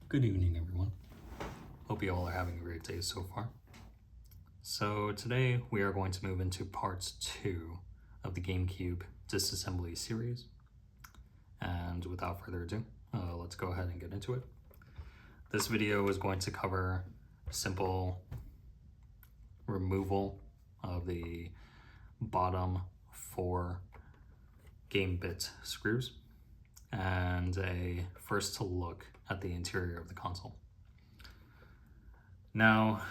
Good evening, everyone. Hope you all are having a great day so far. So today we are going to move into parts 2 of the Gamecube disassembly series. And without further ado, let's go ahead and get into it. This video is going to cover simple removal of the bottom 4 game bit screws and a first look at the interior of the console. Now,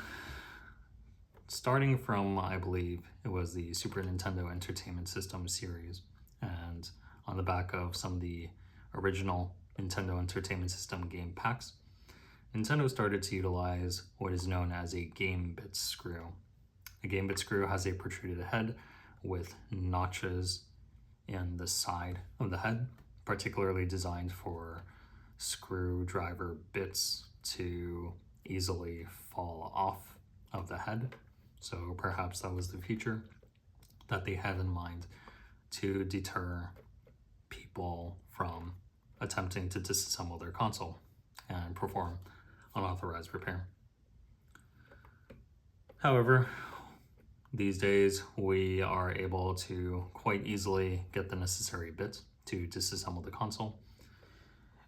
starting from, I believe, it was the Super Nintendo Entertainment System series, and on the back of some of the original Nintendo Entertainment System game packs, Nintendo started to utilize what is known as a game bit screw. A game bit screw has a protruded head with notches in the side of the head, particularly designed for screwdriver bits to easily fall off of the head. So perhaps that was the feature that they had in mind to deter people from attempting to disassemble their console and perform unauthorized repair. However, these days we are able to quite easily get the necessary bits to disassemble the console.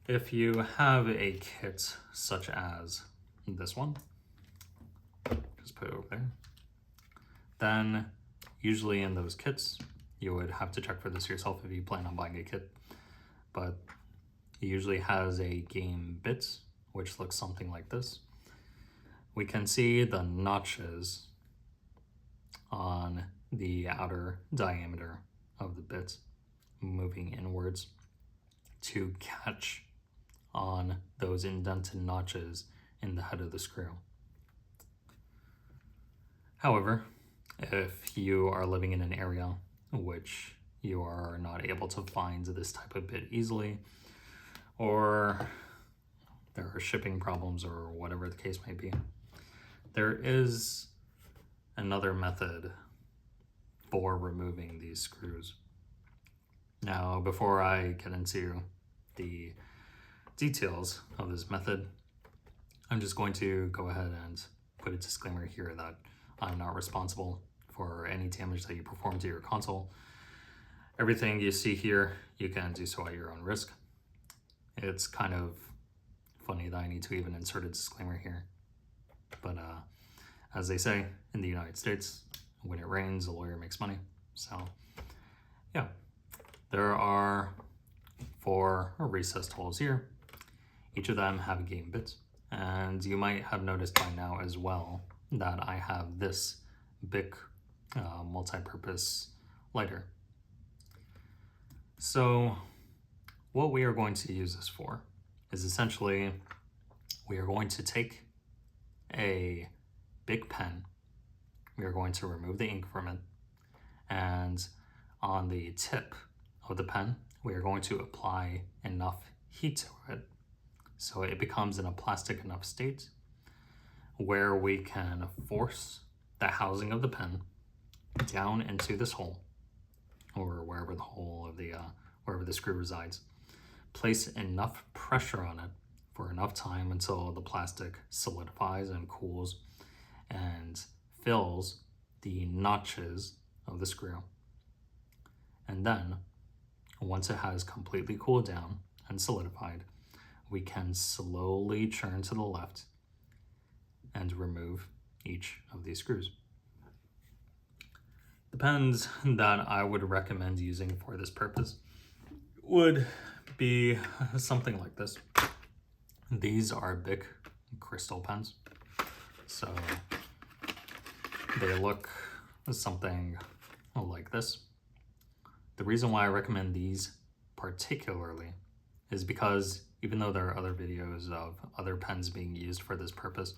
If you have a kit such as this one, just put it over there, then usually in those kits, you would have to check for this yourself if you plan on buying a kit, but it usually has a game bit, which looks something like this. We can see the notches on the outer diameter of the bit moving inwards to catch on those indented notches in the head of the screw. However, if you are living in an area which you are not able to find this type of bit easily, or there are shipping problems or whatever the case may be, there is another method for removing these screws. Now, before I get into the details of this method, I'm just going to go ahead and put a disclaimer here that I'm not responsible for any damage that you perform to your console. Everything you see here, you can do so at your own risk. It's kind of funny that I need to even insert a disclaimer here. But as they say in the United States, when it rains, a lawyer makes money. So yeah, there are 4 recessed holes here. Each of them have a game bit, and you might have noticed by now as well that I have this big multi-purpose lighter. So what we are going to use this for is essentially we are going to take a big pen, we are going to remove the ink from it, and on the tip of the pen we are going to apply enough heat to it so it becomes in a plastic enough state where we can force the housing of the pen down into this hole, or wherever the hole of the wherever the screw resides. Place enough pressure on it for enough time until the plastic solidifies and cools and fills the notches of the screw. And then, once it has completely cooled down and solidified, we can slowly turn to the left and remove each of these screws. The pens that I would recommend using for this purpose would be something like this. These are Bic crystal pens, so they look something like this. The reason why I recommend these particularly is because even though there are other videos of other pens being used for this purpose,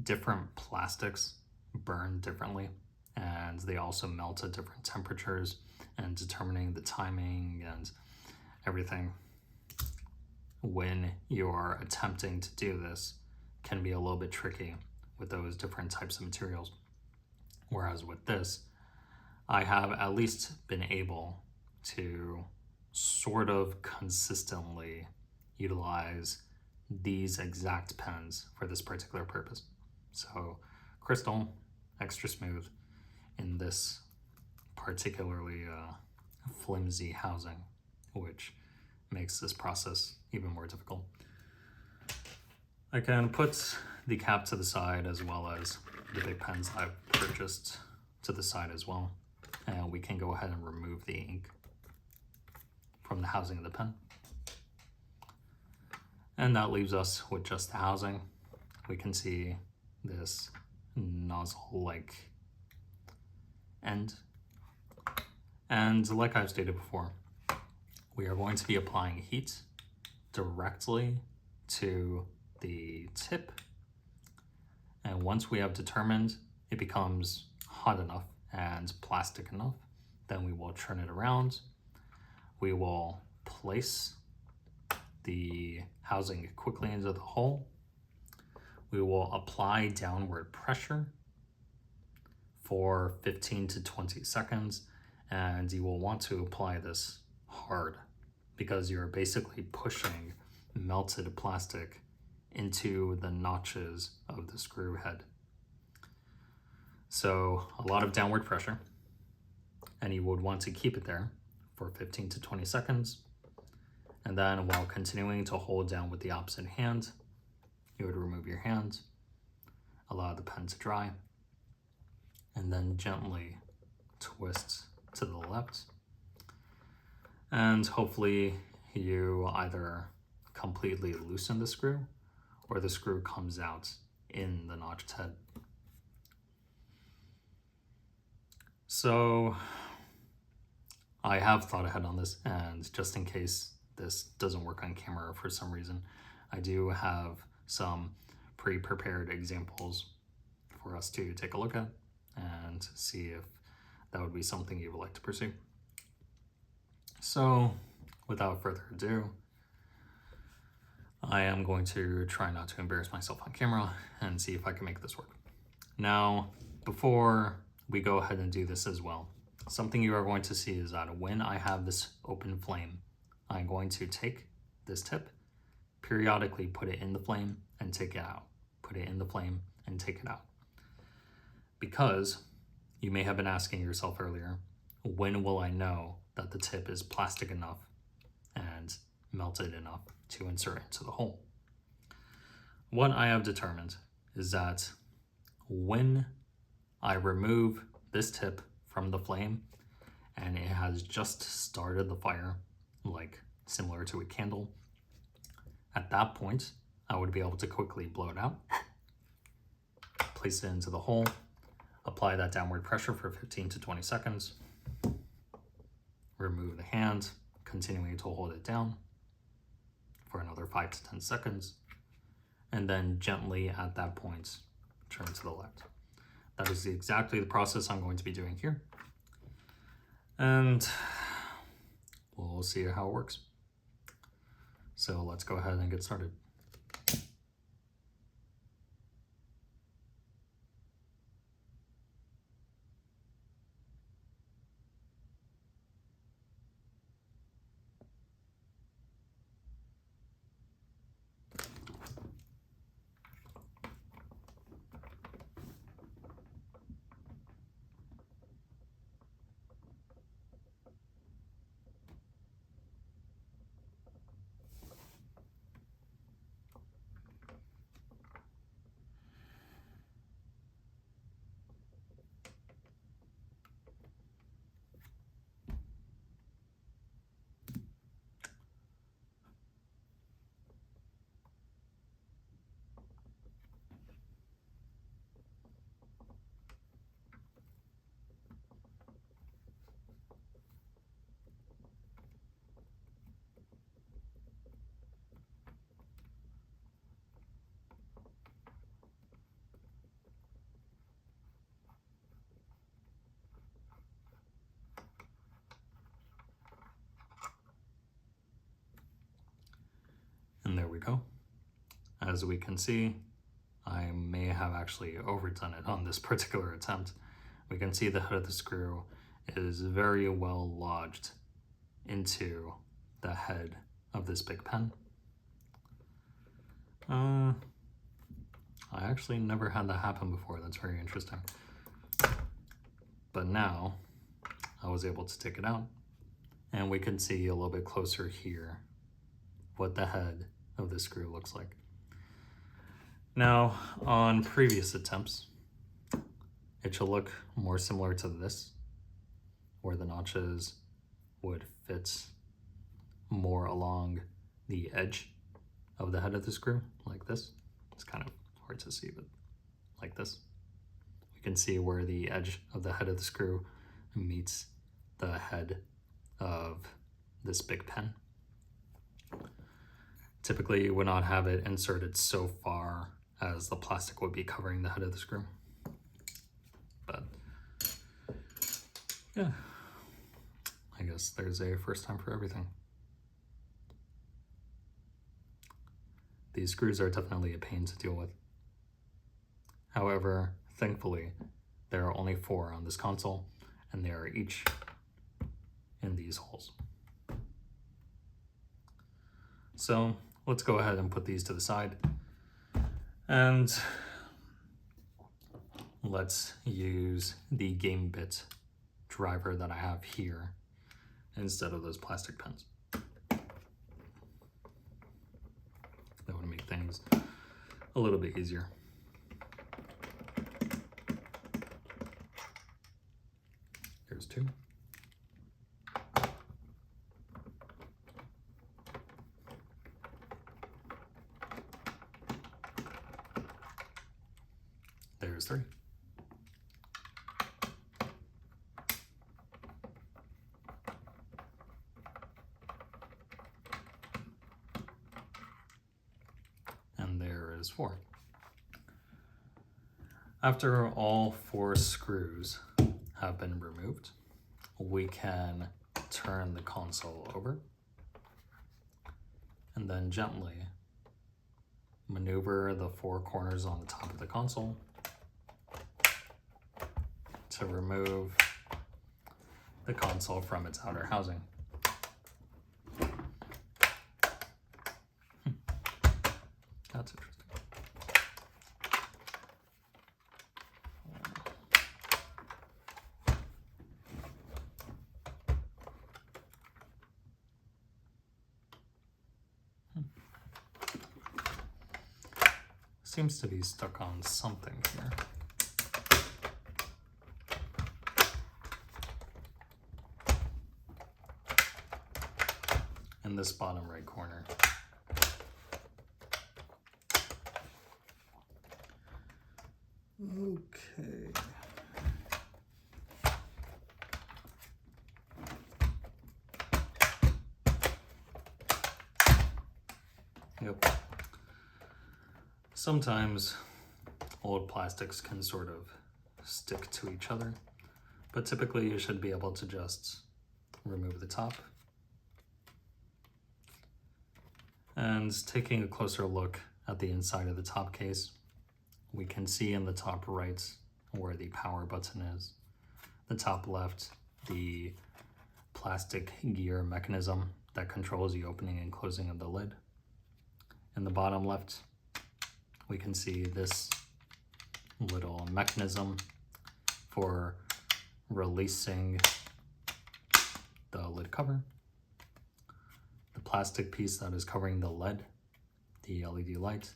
different plastics burn differently, and they also melt at different temperatures, and determining the timing and everything when you're attempting to do this can be a little bit tricky with those different types of materials. Whereas with this, I have at least been able to sort of consistently utilize these exact pens for this particular purpose. So crystal, extra smooth in this particularly flimsy housing, which makes this process even more difficult. I can put the cap to the side as well as the big pens I've purchased to the side as well. And we can go ahead and remove the ink from the housing of the pen. And that leaves us with just the housing. We can see this nozzle-like end. And like I've stated before, we are going to be applying heat directly to the tip. And once we have determined it becomes hot enough and plastic enough, then we will turn it around. We will place the housing quickly into the hole. We will apply downward pressure for 15 to 20 seconds, and you will want to apply this hard because you're basically pushing melted plastic into the notches of the screw head. So a lot of downward pressure, and you would want to keep it there for 15 to 20 seconds. And then while continuing to hold down with the opposite hand, you would remove your hand, allow the pen to dry, and then gently twist to the left. And hopefully you either completely loosen the screw or the screw comes out in the notched head. So I have thought ahead on this, and just in case this doesn't work on camera for some reason, I do have some pre-prepared examples for us to take a look at and see if that would be something you would like to pursue. So without further ado, I am going to try not to embarrass myself on camera and see if I can make this work. Now, before we go ahead and do this as well, something you are going to see is that when I have this open flame, I'm going to take this tip, periodically put it in the flame and take it out. Put it in the flame and take it out. Because you may have been asking yourself earlier, when will I know that the tip is plastic enough and melted enough to insert into the hole? What I have determined is that when I remove this tip from the flame and it has just started the fire, like similar to a candle, at that point, I would be able to quickly blow it out, place it into the hole, apply that downward pressure for 15 to 20 seconds, remove the hand, continuing to hold it down for another 5 to 10 seconds, and then gently at that point, turn to the left. That is exactly the process I'm going to be doing here. And we'll see how it works. So let's go ahead and get started. And there we go. As we can see, I may have actually overdone it on this particular attempt. We can see the head of the screw is very well lodged into the head of this big pen. I actually never had that happen before. That's very interesting. But now I was able to take it out, and we can see a little bit closer here what the head of the screw looks like. Now, on previous attempts, it should look more similar to this, where the notches would fit more along the edge of the head of the screw, like this. It's kind of hard to see, but like this. We can see where the edge of the head of the screw meets the head of this big pen. Typically, you would not have it inserted so far as the plastic would be covering the head of the screw. But yeah, I guess there's a first time for everything. These screws are definitely a pain to deal with. However, thankfully, there are only 4 on this console, and they are each in these holes. So let's go ahead and put these to the side, and let's use the Gamebit driver that I have here instead of those plastic pens. That would make things a little bit easier. Here's 2. There's 3. And there is 4. After all 4 screws have been removed, we can turn the console over and then gently maneuver the 4 corners on the top of the console to remove the console from its outer housing. That's interesting. Seems to be stuck on something here. In this bottom right corner. Okay. Yep. Sometimes old plastics can sort of stick to each other, but typically you should be able to just remove the top. And taking a closer look at the inside of the top case, we can see in the top right where the power button is. The top left, the plastic gear mechanism that controls the opening and closing of the lid. In the bottom left, we can see this little mechanism for releasing the lid cover. The plastic piece that is covering the LED, the LED light,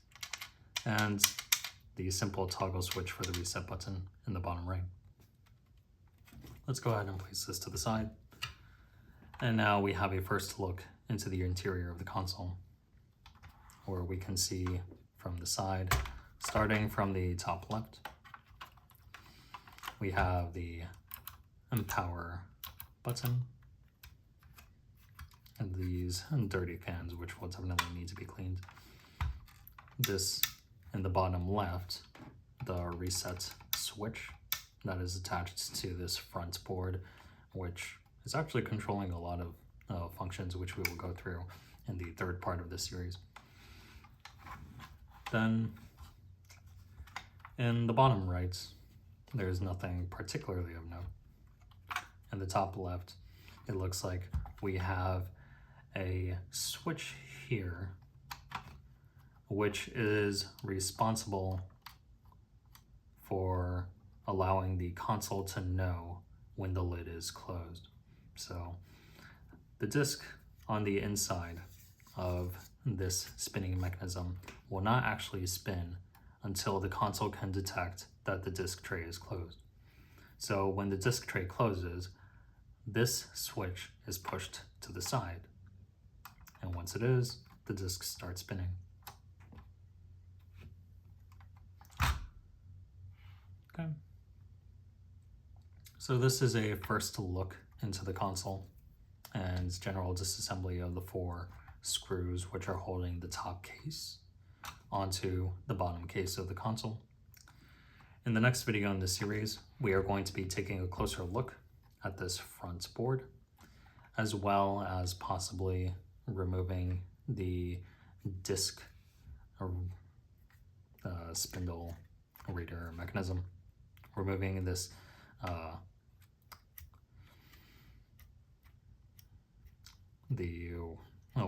and the simple toggle switch for the reset button in the bottom right. Let's go ahead and place this to the side. And now we have a first look into the interior of the console, where we can see from the side, starting from the top left, we have the power button and these dirty fans, which will definitely need to be cleaned. This in the bottom left, the reset switch that is attached to this front board, which is actually controlling a lot of functions, which we will go through in the third part of this series. Then in the bottom right, there's nothing particularly of note. In the top left, it looks like we have a switch here which is responsible for allowing the console to know when the lid is closed. So the disc on the inside of this spinning mechanism will not actually spin until the console can detect that the disc tray is closed. So when the disc tray closes, this switch is pushed to the side. And once it is, the disc starts spinning. Okay. So this is a first look into the console and general disassembly of the 4 screws which are holding the top case onto the bottom case of the console. In the next video in this series, we are going to be taking a closer look at this front board, as well as possibly removing the disc spindle reader mechanism, removing this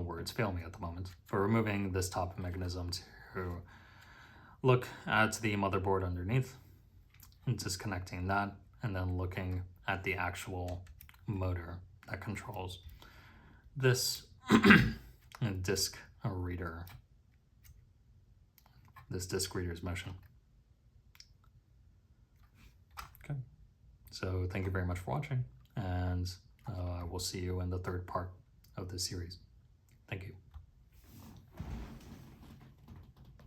words fail me at the moment, but removing this top mechanism to look at the motherboard underneath, and disconnecting that, and then looking at the actual motor that controls this disc reader, this disc reader's motion. Okay, so thank you very much for watching, and I will see you in the 3rd part of this series. Thank you.